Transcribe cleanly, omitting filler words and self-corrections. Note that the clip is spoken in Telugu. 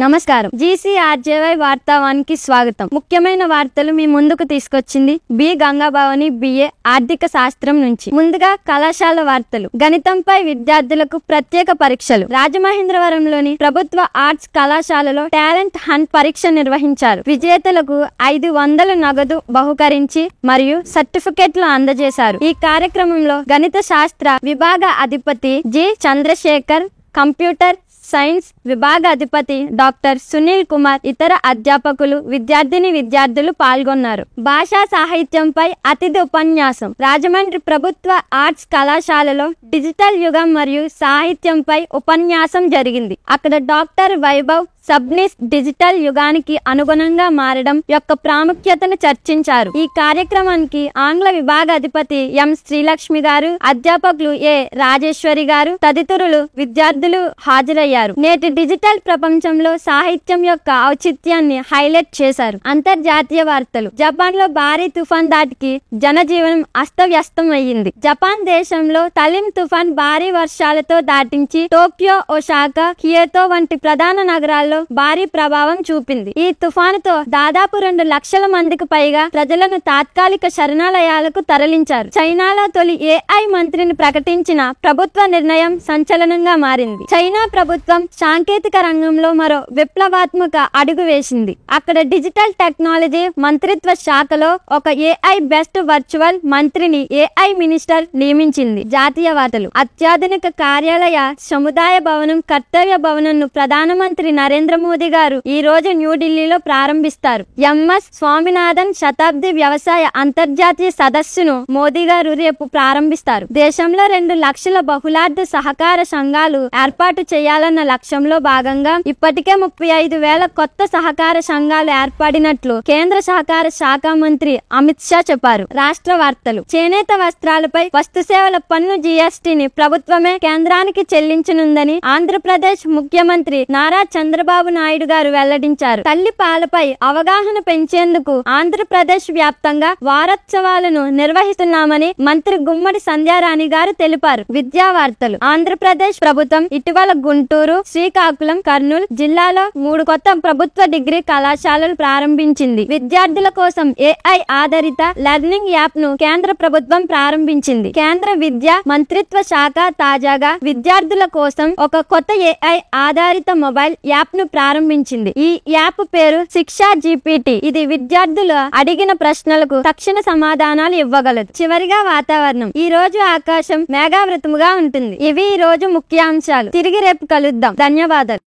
నమస్కారం. GCRJY వార్తావానికి స్వాగతం. ముఖ్యమైన వార్తలు మీ ముందుకు తీసుకొచ్చింది బి గంగాభవాని BA ఆర్థిక శాస్త్రం నుంచి. ముందుగా కళాశాల వార్తలు. గణితంపై విద్యార్థులకు ప్రత్యేక పరీక్షలు. రాజమహేంద్రవరంలోని ప్రభుత్వ ఆర్ట్స్ కళాశాలలో టాలెంట్ హంట్ పరీక్ష నిర్వహించారు. విజేతలకు 500 నగదు బహుకరించి మరియు సర్టిఫికెట్లు అందజేశారు. ఈ కార్యక్రమంలో గణిత శాస్త్ర విభాగ అధిపతి జి చంద్రశేఖర్, కంప్యూటర్ సైన్స్ విభాగ అధిపతి డాక్టర్ సునీల్ కుమార్, ఇతర అధ్యాపకులు, విద్యార్థులు పాల్గొన్నారు. భాషా సాహిత్యంపై అతిథి ఉపన్యాసం. రాజమండ్రి ప్రభుత్వ ఆర్ట్స్ కళాశాలలో డిజిటల్ యుగం మరియు సాహిత్యంపై ఉపన్యాసం జరిగింది. అక్కడ డాక్టర్ వైభవ్ సబ్నిస్ డిజిటల్ యుగానికి అనుగుణంగా మారడం యొక్క ప్రాముఖ్యతను చర్చించారు. ఈ కార్యక్రమానికి ఆంగ్ల విభాగ అధిపతి ఎం శ్రీలక్ష్మి గారు, అధ్యాపకులు ఏ రాజేశ్వరి గారు తదితరులు విద్యార్థులు హాజరయ్యారు. నేటి డిజిటల్ ప్రపంచంలో సాహిత్యం యొక్క ఔచిత్యాన్ని హైలైట్ చేశారు. అంతర్జాతీయ వార్తలు. జపాన్ లో భారీ తుఫాన్ దాటికి జనజీవనం అస్తవ్యస్తం అయ్యింది. జపాన్ దేశంలో తలిన్ తుఫాన్ భారీ వర్షాలతో దాటించి టోక్యో, ఒసాకా, కియోతో వంటి ప్రధాన నగరాల్లో భారీ ప్రభావం చూపింది. ఈ తుఫానుతో దాదాపు 2 లక్షల మందికి పైగా ప్రజలను తాత్కాలిక శరణాలయాలకు తరలించారు. చైనాలో తొలి AI మంత్రిని ప్రకటించిన ప్రభుత్వ నిర్ణయం సంచలనంగా మారింది. చైనా ప్రభుత్వం సాంకేతిక రంగంలో మరో విప్లవాత్మక అడుగు వేసింది. అక్కడ డిజిటల్ టెక్నాలజీ మంత్రిత్వ శాఖలో ఒక AI బెస్ట్ వర్చువల్ మంత్రిని AI మినిస్టర్ నియమించింది. జాతీయ వార్తలు. అత్యాధునిక కార్యాలయ సముదాయ భవనం కర్తవ్య భవనంను ప్రధానమంత్రి నరేంద్ర మోదీ గారు ఈ రోజు న్యూఢిల్లీలో ప్రారంభిస్తారు. MS స్వామినాథన్ శతాబ్ది వ్యవసాయ అంతర్జాతీయ సదస్సును మోదీ గారు రేపు ప్రారంభిస్తారు. దేశంలో 2 లక్షల బహుళార్థ సహకార సంఘాలు ఏర్పాటు చేయాలన్న లక్ష్యంలో భాగంగా ఇప్పటికే 35,000 కొత్త సహకార సంఘాలు ఏర్పడినట్లు కేంద్ర సహకార శాఖ మంత్రి అమిత్ షా చెప్పారు. రాష్ట్ర వార్తలు. చేనేత వస్త్రాలపై వస్తు సేవల పన్ను GSTని ప్రభుత్వమే కేంద్రానికి చెల్లించనుందని ఆంధ్రప్రదేశ్ ముఖ్యమంత్రి నారా చంద్రబాబు నాయుడు గారు వెల్లడించారు. తల్లి పాలపై అవగాహన పెంచేందుకు ఆంధ్రప్రదేశ్ వ్యాప్తంగా వారోత్సవాలను నిర్వహిస్తున్నామని మంత్రి గుమ్మడి సంధ్యారాణి గారు తెలిపారు. విద్యా వార్తలు. ఆంధ్రప్రదేశ్ ప్రభుత్వం ఇటీవల గుంటూరు, శ్రీకాకుళం, కర్నూలు జిల్లాలో 3 కొత్త ప్రభుత్వ డిగ్రీ కళాశాలలు ప్రారంభించింది. విద్యార్థుల కోసం AI ఆధారిత లెర్నింగ్ యాప్ ను కేంద్ర ప్రభుత్వం ప్రారంభించింది. కేంద్ర విద్యా మంత్రిత్వ శాఖ తాజాగా విద్యార్థుల కోసం ఒక కొత్త AI ఆధారిత మొబైల్ యాప్ ను ప్రారంభించింది. ఈ యాప్ పేరు శిక్షా GPT. ఇది విద్యార్థులు అడిగిన ప్రశ్నలకు తక్షణ సమాధానాలు ఇవ్వగలదు. చివరిగా వాతావరణం. ఈ రోజు ఆకాశం మేఘావృతముగా ఉంటుంది. ఇవి ఈ రోజు ముఖ్యాంశాలు. తిరిగి రేపు కలుద్దాం. ధన్యవాదాలు.